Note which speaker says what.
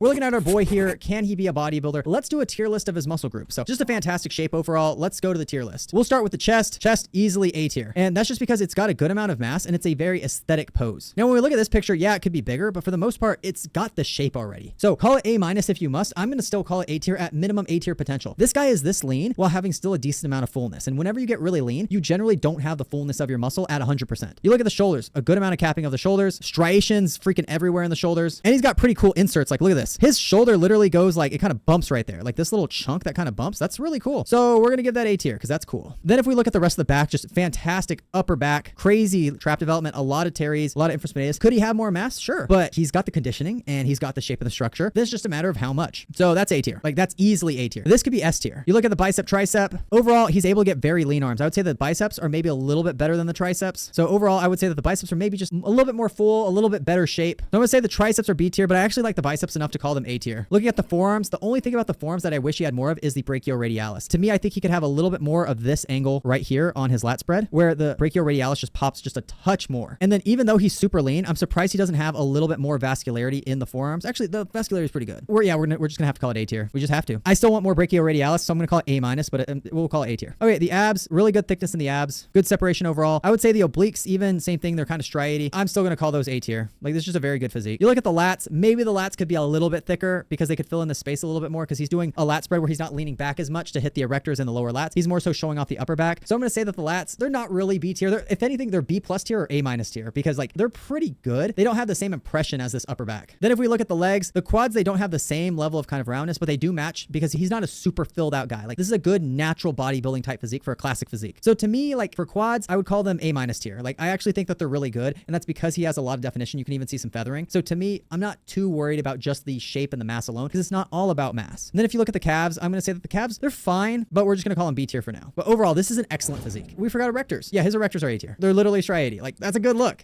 Speaker 1: We're looking at our boy here. Can he be a bodybuilder? Let's do a tier list of his muscle group. So just a fantastic shape overall. Let's go to the tier list. We'll start with the chest. Chest, easily A tier. And that's just because it's got a good amount of mass and it's a very aesthetic pose. Now, when we look at this picture, yeah, it could be bigger, but for the most part, it's got the shape already. So call it A- if you must. I'm going to still call it A tier, at minimum A tier potential. This guy is this lean while having still a decent amount of fullness. And whenever you get really lean, you generally don't have the fullness of your muscle at 100%. You look at the shoulders, a good amount of capping of the shoulders, striations freaking everywhere in the shoulders. And he's got pretty cool inserts. Like, look at this. His shoulder literally goes like, it kind of bumps right there. Like this little chunk that kind of bumps. That's really cool. So we're going to give that A tier because that's cool. Then if we look at the rest of the back, just fantastic upper back, crazy trap development, a lot of teres, a lot of infraspinatus. Could he have more mass? Sure. But he's got the conditioning and he's got the shape of the structure. This is just a matter of how much. So that's A tier. Like that's easily A tier. This could be S tier. You look at the bicep, tricep. Overall, he's able to get very lean arms. I would say the biceps are maybe a little bit better than the triceps. So overall, I would say that the biceps are maybe just a little bit more full, a little bit better shape. So I'm going to say the triceps are B tier, but I actually like the biceps enough to call them A tier. Looking at the forearms, the only thing about the forearms that I wish he had more of is the brachioradialis. To me, I think he could have a little bit more of this angle right here on his lat spread, where the brachioradialis just pops just a touch more. And then even though he's super lean, I'm surprised he doesn't have a little bit more vascularity in the forearms. Actually, the vascularity is pretty good. We're just gonna have to call it A tier. We just have to. I still want more brachioradialis, so I'm gonna call it A-, but we'll call it A tier. Okay, the abs, really good thickness in the abs, good separation overall. I would say the obliques, even same thing, they're kind of striaty. I'm still gonna call those A tier. Like this is just a very good physique. You look at the lats, maybe the lats could be a little bit thicker because they could fill in the space a little bit more because he's doing a lat spread where he's not leaning back as much to hit the erectors and the lower lats. He's more so showing off the upper back. So I'm gonna say that the lats, they're not really B tier. If anything, they're B+ tier or A- tier because like they're pretty good. They don't have the same impression as this upper back. Then if we look at the legs, the quads, they don't have the same level of kind of roundness, but they do match because he's not a super filled out guy. Like this is a good natural bodybuilding type physique for a classic physique. So to me, like for quads, I would call them A- tier. Like I actually think that they're really good. And that's because he has a lot of definition. You can even see some feathering. So to me, I'm not too worried about just the shape and the mass alone because it's not all about mass. And then if you look at the calves, I'm going to say that the calves, they're fine, but we're just going to call them B tier for now. But overall, this is an excellent physique. We forgot erectors. Yeah, his erectors are A tier. They're literally striated. Like that's a good look.